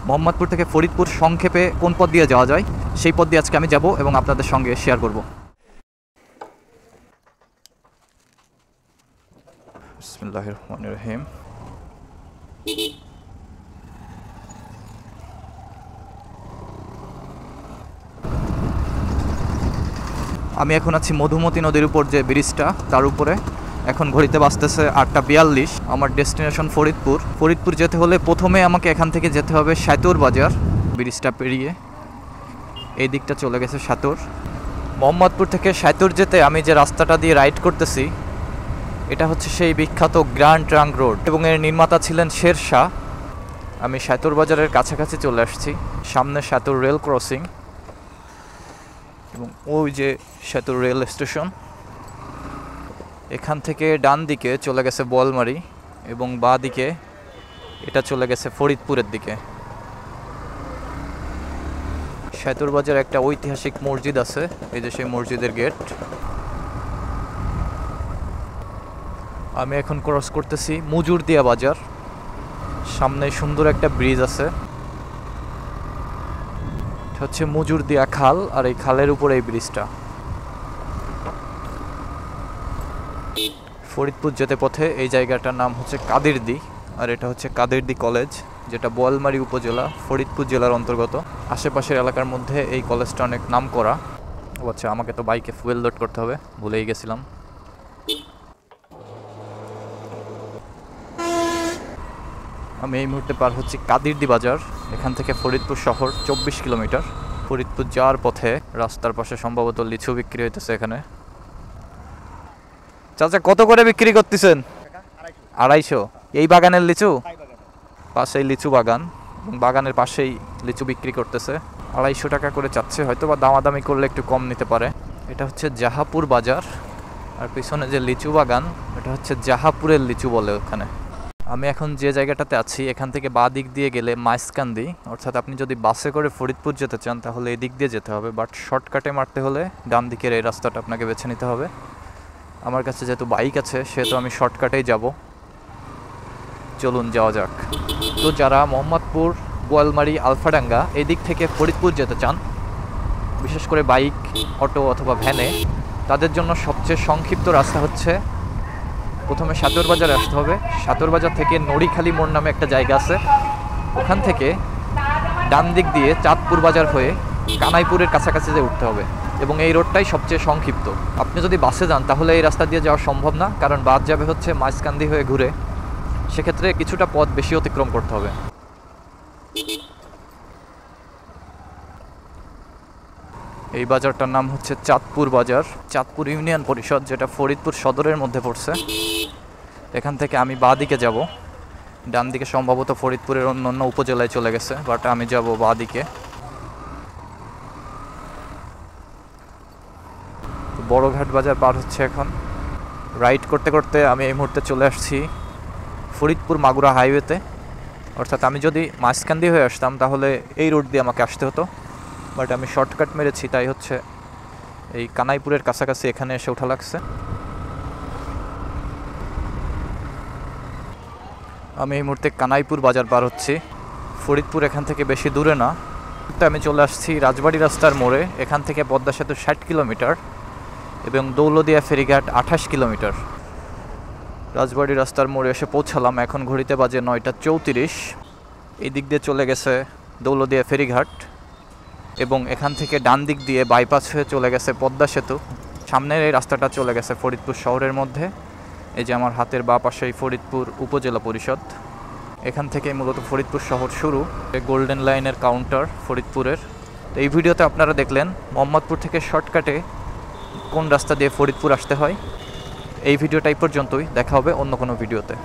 মোহাম্মদপুর থেকে ফরিদপুর সংক্ষেপে কোন পথ দিয়ে যাওয়া যায় সেই পথ দিয়ে আজকে আমি যাব এবং আপনাদের সঙ্গে শেয়ার করব। বিসমিল্লাহির রহমানির রহিম। আমি এখন আছি মধুমতি নদীর উপর যে ব্রিজটা তার উপরে। এখন ঘড়িতে বাজতেছে 8:42। আমার ডেস্টিনেশন ফরিদপুর। ফরিদপুর যেতে হলে প্রথমে আমাকে এখান থেকে যেতে হবে সাঁতর বাজার। ব্রিজটা পেরিয়ে এই দিকটা চলে গেছে সাঁতর। মোহাম্মদপুর থেকে সাঁতর যেতে আমি যে রাস্তাটা দিয়ে রাইড করতেছি এটা হচ্ছে সেই বিখ্যাত গ্র্যান্ড ট্রাঙ্ক রোড এবং এর নির্মাতা ছিলেন শের শাহ। আমি সাঁতর বাজারের কাছাকাছি চলে আসছি। সামনে সাঁতর রেল ক্রসিং এবং ওই যে সাঁতর রেল স্টেশন। এখান থেকে ডান দিকে চলে গেছে বোয়ালমারী এবং বাঁ দিকে এটা চলে গেছে ফরিদপুরের দিকে। সাঁতর বাজার একটা ঐতিহাসিক মসজিদ আছে, এই যে সেই মসজিদের গেট। আমি এখন ক্রস করতেছি মুজুরদিয়া বাজার। সামনে সুন্দর একটা ব্রিজ আছে, হচ্ছে মুজুরদিয়া খাল, আর এই খালের উপরে এই ব্রিজটা। ফরিদপুর যেতে পথে এই জায়গাটার নাম হচ্ছে কাদেরদি, আর এটা হচ্ছে কাদেরদি কলেজ, যেটা বোয়ালমারী উপজেলা ফরিদপুর জেলার অন্তর্গত। আশেপাশের এলাকার মধ্যে এই কলেজটা অনেক নাম করা। আচ্ছা, আমাকে তো বাইকে ফুয়েল লোড করতে হবে, ভুলেই গেছিলাম। আমি এই মুহূর্তে পার হচ্ছি কাদেরদি বাজার। এখান থেকে ফরিদপুর শহর 24 কিলোমিটার। ফরিদপুর যাওয়ার পথে রাস্তার পাশে সম্ভবত লিচু বিক্রি হইতেছে এখানে। চাচা, কত করে বিক্রি করতেছেন? 250। এই বাগানের লিচু? পাশেই লিচু বাগান, বাগানের পাশেই লিচু বিক্রি করতেছে। 250 টাকা করে চাচ্ছে, হয়তো বা দামাদামি করলে একটু কম নিতে পারে। এটা হচ্ছে জাহাপুর বাজার, আর পিছনে যে লিচু বাগান এটা হচ্ছে জাহাপুরের লিচু বলে ওখানে। আমি এখন যে জায়গাটাতে আছি এখান থেকে বাঁ দিক দিয়ে গেলে মাইজকান্দি, অর্থাৎ আপনি যদি বাসে করে ফরিদপুর যেতে চান তাহলে এই দিক দিয়ে যেতে হবে, বাট শর্টকাটে মারতে হলে ডান দিকের এই রাস্তাটা আপনাকে বেছে নিতে হবে। আমার কাছে যেহেতু বাইক আছে সেহেতু আমি শর্টকাটেই যাব। চলুন যাওয়া যাক। তো যারা মোহাম্মদপুর, বোয়ালমারী, আলফাডাঙ্গা এই দিক থেকে ফরিদপুর যেতে চান, বিশেষ করে বাইক, অটো অথবা ভ্যানে, তাদের জন্য সবচেয়ে সংক্ষিপ্ত রাস্তা হচ্ছে প্রথমে সাঁতর বাজারে আসতে হবে। সাঁতর বাজার থেকে নড়িখালি মোড় নামে একটা জায়গা আছে, ওখান থেকে ডান দিক দিয়ে চাঁদপুর বাজার হয়ে কানাইপুরের কাছাকাছি যে উঠতে হবে, এবং এই রোডটাই সবচেয়ে সংক্ষিপ্ত। আপনি যদি বাসে যান তাহলে এই রাস্তা দিয়ে যাওয়া সম্ভব না, কারণ বাস যাবে হচ্ছে মাইজকান্দি হয়ে ঘুরে, সেক্ষেত্রে কিছুটা পথ বেশি অতিক্রম করতে হবে। এই বাজারটার নাম হচ্ছে চাঁদপুর বাজার, চাঁদপুর ইউনিয়ন পরিষদ, যেটা ফরিদপুর সদরের মধ্যে পড়ছে। এখান থেকে আমি বাঁ দিকে যাব, ডান দিকে সম্ভবত ফরিদপুরের অন্য অন্য উপজেলায় চলে গেছে, বাট আমি যাব বাঁ দিকে। বড়ঘাট বাজার পার হচ্ছে এখন। রাইড করতে করতে আমি এই মুহূর্তে চলে আসছি ফরিদপুর মাগুরা হাইওয়েতে। অর্থাৎ আমি যদি মাঝখান্দি হয়ে আসতাম তাহলে এই রোড দিয়ে আমাকে আসতে হতো, বাট আমি শর্টকাট মেরেছি, তাই হচ্ছে এই কানাইপুরের কাছাকাছি এখানে এসে ওঠা লাগছে। আমি এই মুহূর্তে কানাইপুর বাজার পার হচ্ছি। ফরিদপুর এখান থেকে বেশি দূরে না। আমি চলে আসছি রাজবাড়ি রাস্তার মোড়ে। এখান থেকে পদ্মা সেতু 60 কিলোমিটার এবং দৌলদিয়া ফেরিঘাট 28 কিলোমিটার। রাজবাড়ি রাস্তার মোড়ে এসে পৌঁছালাম। এখন ঘড়িতে বাজে 9:34। এই দিক দিয়ে চলে গেছে দৌলদিয়া ফেরিঘাট এবং এখান থেকে ডান দিক দিয়ে বাইপাস হয়ে চলে গেছে পদ্মা সেতু। সামনের এই রাস্তাটা চলে গেছে ফরিদপুর শহরের মধ্যে। এই যে আমার হাতের বাঁ পাশেই ফরিদপুর উপজেলা পরিষদ। এখান থেকে মূলত ফরিদপুর শহর শুরু। গোল্ডেন লাইনের কাউন্টার ফরিদপুরের। তো এই ভিডিওতে আপনারা দেখলেন মোহাম্মদপুর থেকে শর্টকাটে কোন রাস্তা দিয়ে ফরিদপুর আসতে হয়। এই ভিডিওটা এই পর্যন্তই, দেখা হবে অন্য কোনো ভিডিওতে।